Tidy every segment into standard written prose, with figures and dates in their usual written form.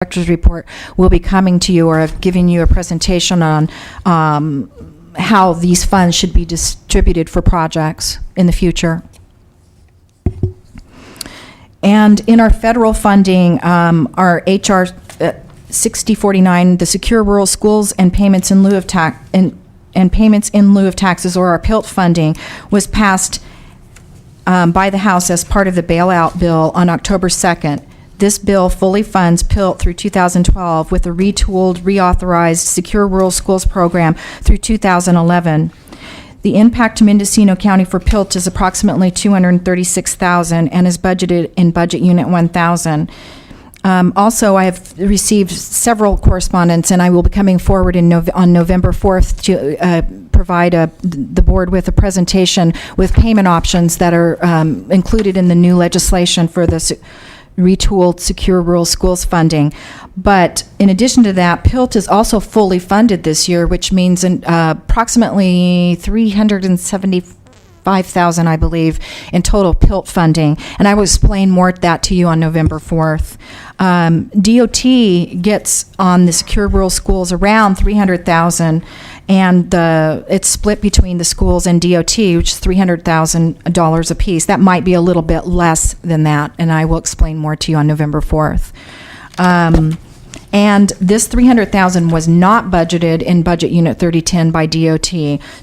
Director's report will be coming to you, or have given you a presentation on how these funds should be distributed for projects in the future. And in our federal funding, our HR 6049, the Secure Rural Schools and Payments in lieu of payments in lieu of taxes, or our PILT funding, was passed by the House as part of the bailout bill on October 2nd. This bill fully funds PILT through 2012 with a retooled, reauthorized Secure Rural Schools program through 2011. The impact to Mendocino County for PILT is approximately $236,000 and is budgeted in Budget Unit 1000. Also, I have received several correspondence, and I will be coming forward on November 4th to provide the board with a presentation with payment options that are included in the new legislation for the retooled Secure Rural Schools funding. But in addition to that, PILT is also fully funded this year, which means approximately $375,000, I believe, in total PILT funding. And I will explain more that to you on November 4th. DOT gets on the Secure Rural Schools around $300,000, and it's split between the schools and DOT, which is $300,000 apiece. That might be a little bit less than that, and I will explain more to you on November 4th. And this $300,000 was not budgeted in Budget Unit 3010 by DOT,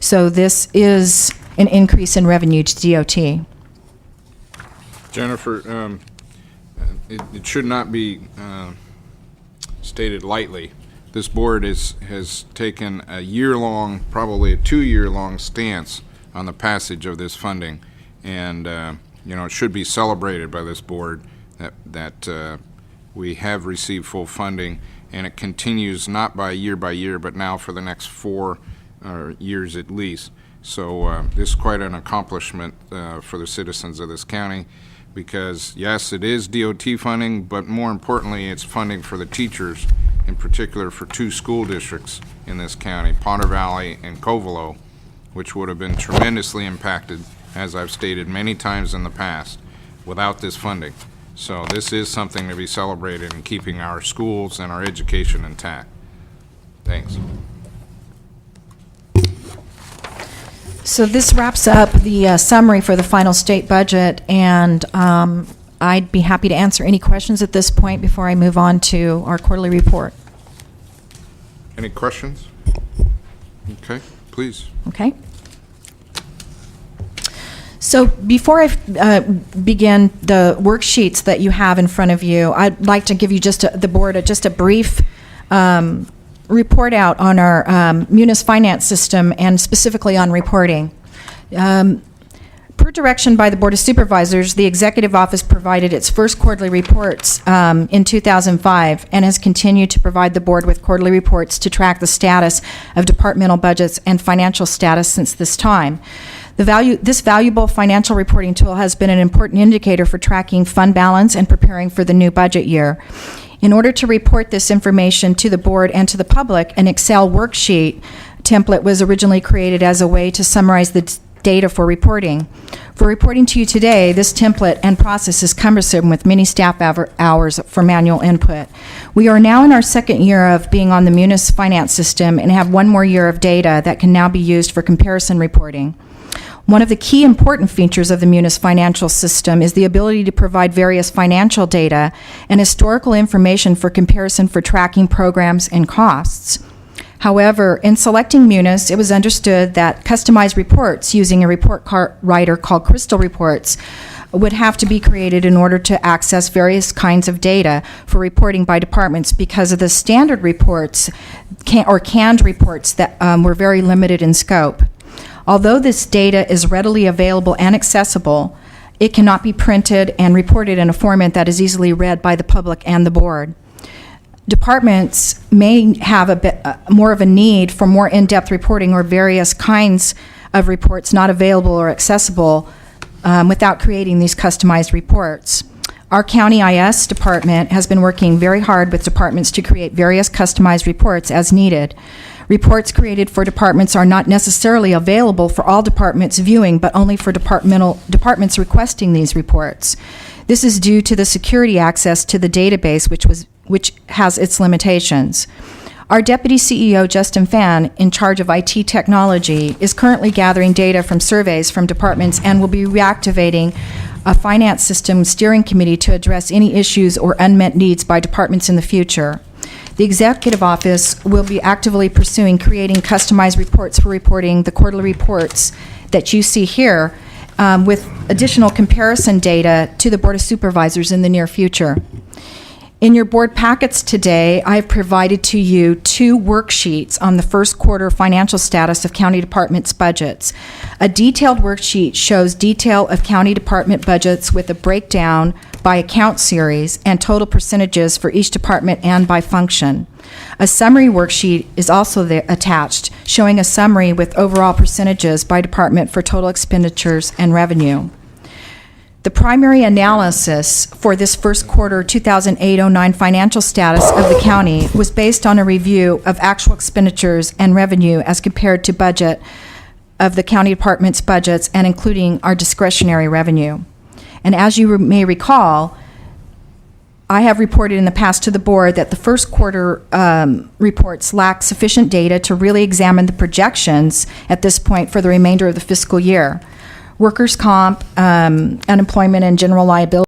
so this is an increase in revenue to DOT. Jennifer, it should not be stated lightly. This board has taken a year-long, probably a 2-year-long stance on the passage of this funding, and it should be celebrated by this board that we have received full funding, and it continues not by year, but now for the next 4 years at least. So this is quite an accomplishment for the citizens of this county, because yes, it is DOT funding, but more importantly, it's funding for the teachers, in particular for 2 school districts in this county, Potter Valley and Covelo, which would have been tremendously impacted, as I've stated many times in the past, without this funding. So this is something to be celebrated in keeping our schools and our education intact. Thanks. So this wraps up the summary for the final state budget, and I'd be happy to answer any questions at this point before I move on to our quarterly report. Any questions? Okay, please. Okay. So before I begin the worksheets that you have in front of you, I'd like to give you the board just a brief report out on our Munis finance system, and specifically on reporting. Per direction by the Board of Supervisors, the Executive Office provided its first quarterly reports in 2005 and has continued to provide the Board with quarterly reports to track the status of departmental budgets and financial status since this time. This valuable financial reporting tool has been an important indicator for tracking fund balance and preparing for the new budget year. In order to report this information to the board and to the public, an Excel worksheet template was originally created as a way to summarize the data for reporting. For reporting to you today, this template and process is cumbersome with many staff hours for manual input. We are now in our second year of being on the Munis finance system and have 1 more year of data that can now be used for comparison reporting. One of the key important features of the Munis financial system is the ability to provide various financial data and historical information for comparison for tracking programs and costs. However, in selecting Munis, it was understood that customized reports using a report writer called Crystal Reports would have to be created in order to access various kinds of data for reporting by departments, because of the standard reports or canned reports that were very limited in scope. Although this data is readily available and accessible, it cannot be printed and reported in a format that is easily read by the public and the board. Departments may have a bit more of a need for more in-depth reporting or various kinds of reports not available or accessible without creating these customized reports. Our County IS department has been working very hard with departments to create various customized reports as needed. Reports created for departments are not necessarily available for all departments viewing, but only for departments requesting these reports. This is due to the security access to the database, which was which has its limitations. Our Deputy CEO, Justin Fan, in charge of IT technology, is currently gathering data from surveys from departments and will be reactivating a finance system steering committee to address any issues or unmet needs by departments in the future. The Executive Office will be actively pursuing creating customized reports for reporting the quarterly reports that you see here, with additional comparison data to the Board of Supervisors in the near future. In your board packets today, I've provided to you 2 worksheets on the first quarter financial status of county departments' budgets. A detailed worksheet shows detail of county department budgets with a breakdown by account series and total percentages for each department and by function. A summary worksheet is also attached, showing a summary with overall percentages by department for total expenditures and revenue. The primary analysis for this first quarter 2008-09 financial status of the county was based on a review of actual expenditures and revenue as compared to budget of the county department's budgets and including our discretionary revenue. And as you may recall, I have reported in the past to the board that the first quarter reports lack sufficient data to really examine the projections at this point for the remainder of the fiscal year. Workers' comp, unemployment, and general liability